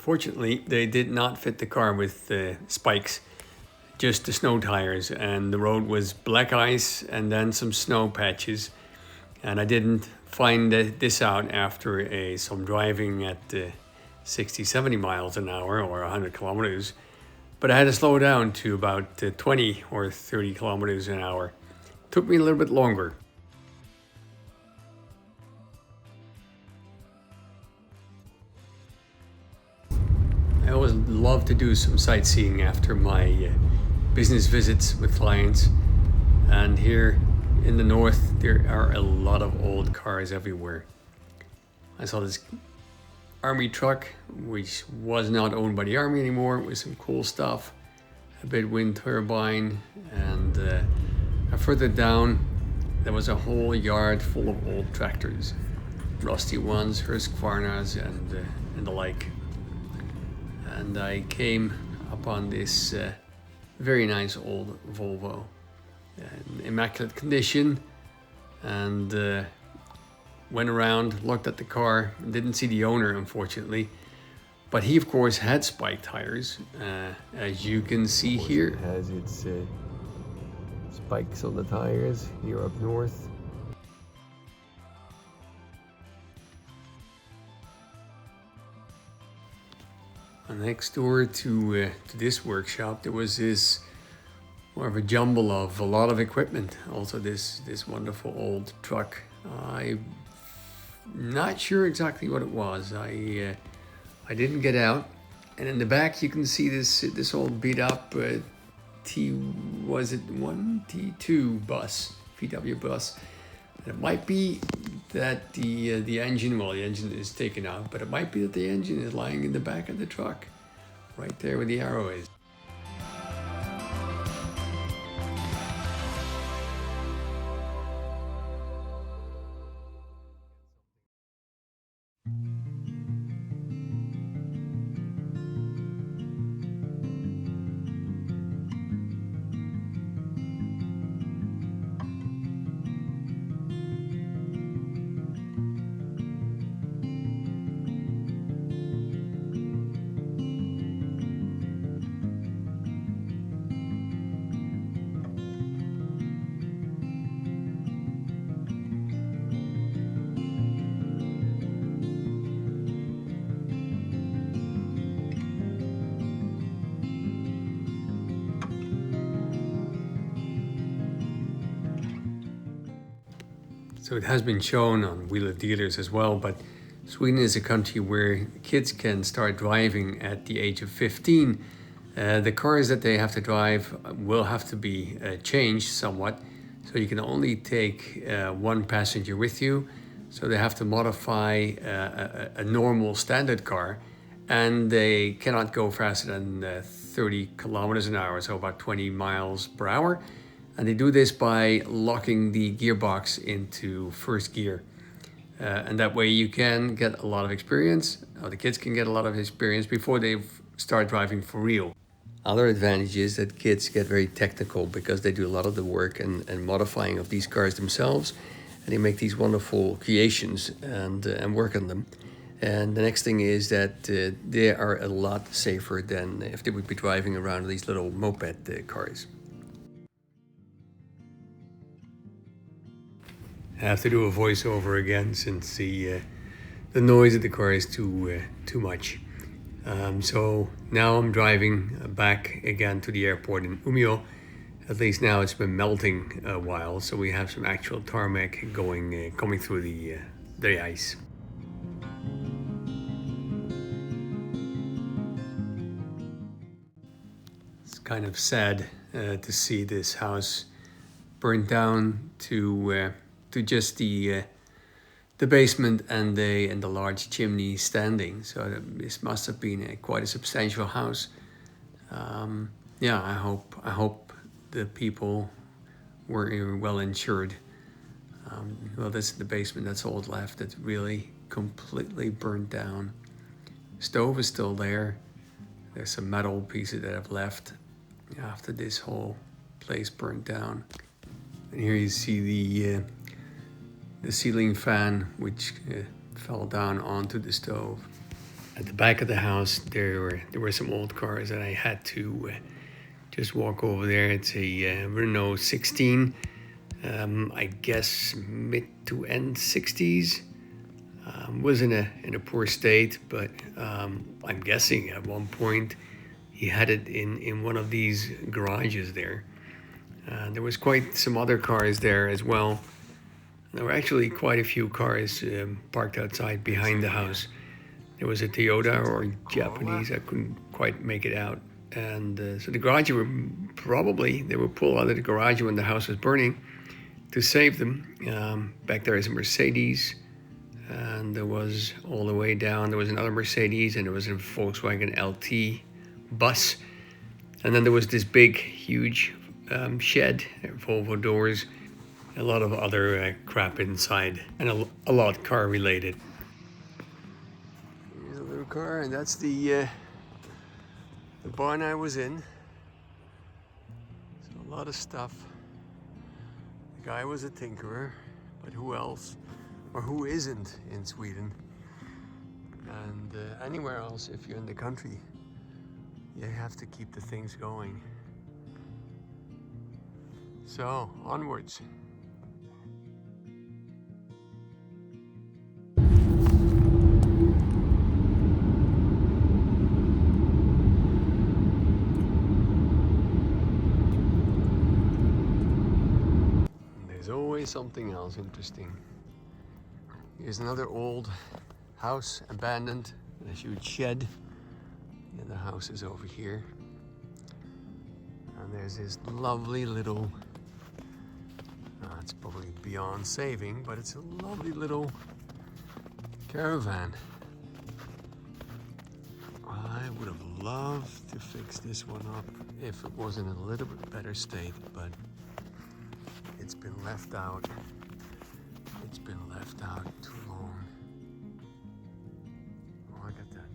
Unfortunately, they did not fit the car with spikes, just the snow tires, and the road was black ice and then some snow patches. And I didn't find this out after some driving at 60, 70 miles an hour or 100 kilometers. But I had to slow down to about 20 or 30 kilometers an hour. Took me a little bit longer. I always love to do some sightseeing after my business visits with clients. And here in the north, there are a lot of old cars everywhere. I saw this army truck, which was not owned by the army anymore, with some cool stuff, a big wind turbine, and further down, there was a whole yard full of old tractors, rusty ones, Husqvarnas, and the like. And I came upon this very nice old Volvo, in immaculate condition, and went around, looked at the car, didn't see the owner, unfortunately, but he of course had spike tires, as you can see here. It has its spikes on the tires here up north. And next door to this workshop, there was this more of a jumble of a lot of equipment. Also this wonderful old truck. I'm not sure exactly what it was. I didn't get out. And in the back you can see this old beat up T2 bus, VW bus. And it might be that the engine is taken out, but it might be that the engine is lying in the back of the truck, right there where the arrow is. So it has been shown on Wheel of Dealers as well, but Sweden is a country where kids can start driving at the age of 15. The cars that they have to drive will have to be changed somewhat. So you can only take one passenger with you. So they have to modify a normal standard car, and they cannot go faster than 30 kilometers an hour, so about 20 miles per hour. And they do this by locking the gearbox into first gear. And that way you can get a lot of experience, or the kids can get a lot of experience before they start driving for real. Other advantage is that kids get very technical because they do a lot of the work and modifying of these cars themselves. And they make these wonderful creations and work on them. And the next thing is that they are a lot safer than if they would be driving around these little moped cars. I have to do a voiceover again since the noise of the car is too much. So now I'm driving back again to the airport in Umeå. At least now it's been melting a while, so we have some actual tarmac coming through the ice. It's kind of sad to see this house burned down to just the basement and the large chimney standing. So this must have been quite a substantial house. Yeah, I hope the people were well insured. Well, this is the basement. That's all left. It's really completely burnt down. Stove is still there. There's some metal pieces that have left after this whole place burnt down. And here you see the ceiling fan, which fell down onto the stove. At the back of the house, there were some old cars that I had to just walk over there. It's a Renault 16, I guess mid to end 60s. Was in a poor state, but I'm guessing at one point he had it in one of these garages there. There was quite some other cars there as well. There were actually quite a few cars parked outside behind the house. There was a Toyota or Japanese, I couldn't quite make it out. And so the garage they were pulled out of the garage when the house was burning to save them. Back there is a Mercedes, and there was all the way down, there was another Mercedes, and there was a Volkswagen LT bus. And then there was this big, huge shed, Volvo doors, a lot of other crap inside, and a lot car related. Here's a little car, and that's the barn I was in. So a lot of stuff. The guy was a tinkerer, but who else, or who isn't in Sweden? And anywhere else, if you're in the country, you have to keep the things going. So, onwards. There's always something else interesting. Here's another old house, abandoned, a huge shed. And the house is over here. And there's this lovely little, it's probably beyond saving, but it's a lovely little caravan. I would have loved to fix this one up if it was in a little bit better state, but it's been left out. It's been left out too long. Oh, look at that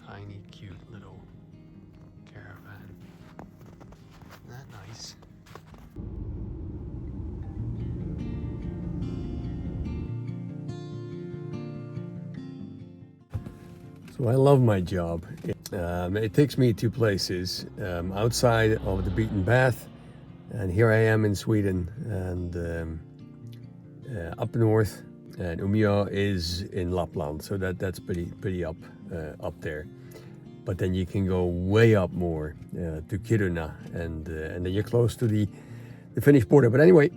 tiny, cute little caravan. Isn't that nice? So I love my job. It takes me to places outside of the beaten path, and here I am in Sweden, and up north, and Umeå is in Lapland, so that's pretty up there. But then you can go way up more to Kiruna, and then you're close to the Finnish border. But anyway,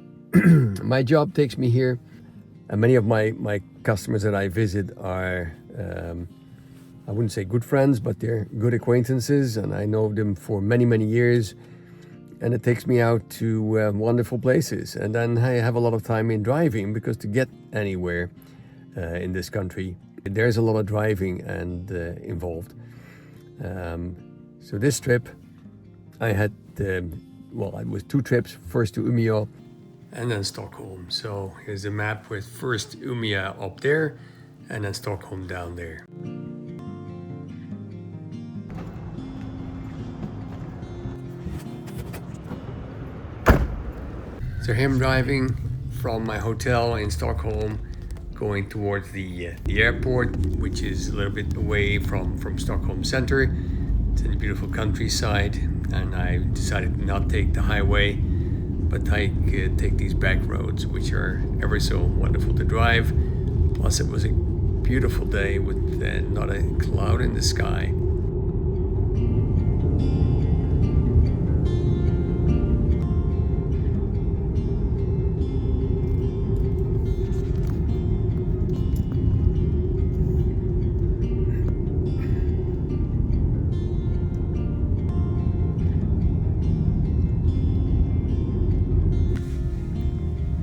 my job takes me here, and many of my customers that I visit are, I wouldn't say good friends, but they're good acquaintances, and I know them for many years. And it takes me out to wonderful places. And then I have a lot of time in driving, because to get anywhere in this country, there's a lot of driving and involved. So this trip, I had, it was 2 trips, first to Umeå and then Stockholm. So here's a map with first Umeå up there and then Stockholm down there. So here I'm driving from my hotel in Stockholm, going towards the airport, which is a little bit away from Stockholm center. It's in the beautiful countryside, and I decided to not take the highway, but take these back roads, which are ever so wonderful to drive. Plus it was a beautiful day with not a cloud in the sky.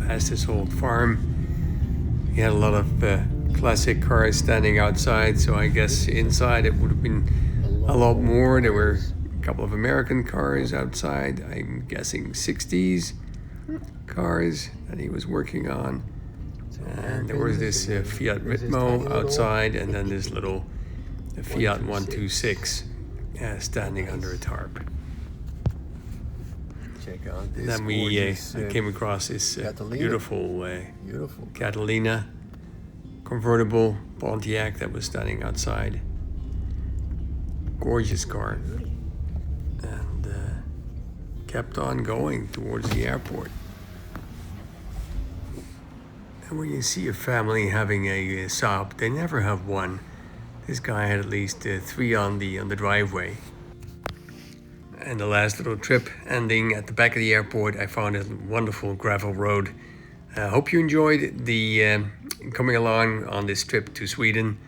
Past this old farm, he had a lot of classic cars standing outside, so I guess inside it would have been a lot more. There were a couple of American cars outside, I'm guessing 60s cars that he was working on. And there was this Fiat Ritmo outside, and then this little Fiat 126 standing under a tarp. Check out this. Then we came across this beautiful Catalina convertible Pontiac that was standing outside. Gorgeous car. And kept on going towards the airport. And when you see a family having a Saab, they never have one. This guy had at least 3 on the driveway. And the last little trip ending at the back of the airport, I found a wonderful gravel road. I hope you enjoyed the coming along on this trip to Sweden.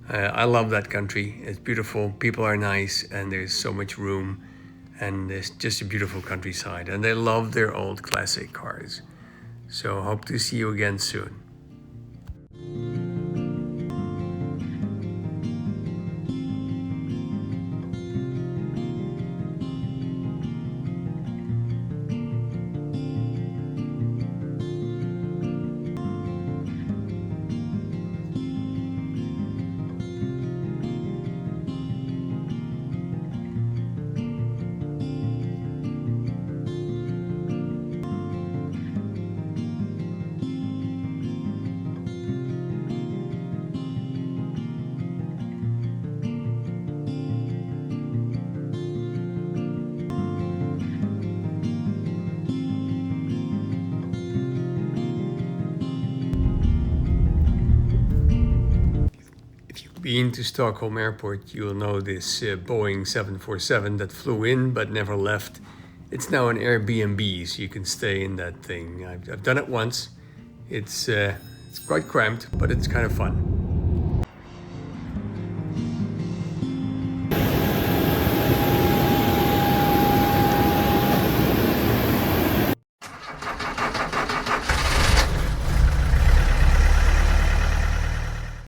I love that country. It's beautiful, people are nice, and there's so much room. And it's just a beautiful countryside. And they love their old classic cars. So hope to see you again soon. Been to Stockholm Airport, you'll know this Boeing 747 that flew in but never left. It's now an Airbnb, so you can stay in that thing. I've done it once. It's quite cramped, but it's kind of fun.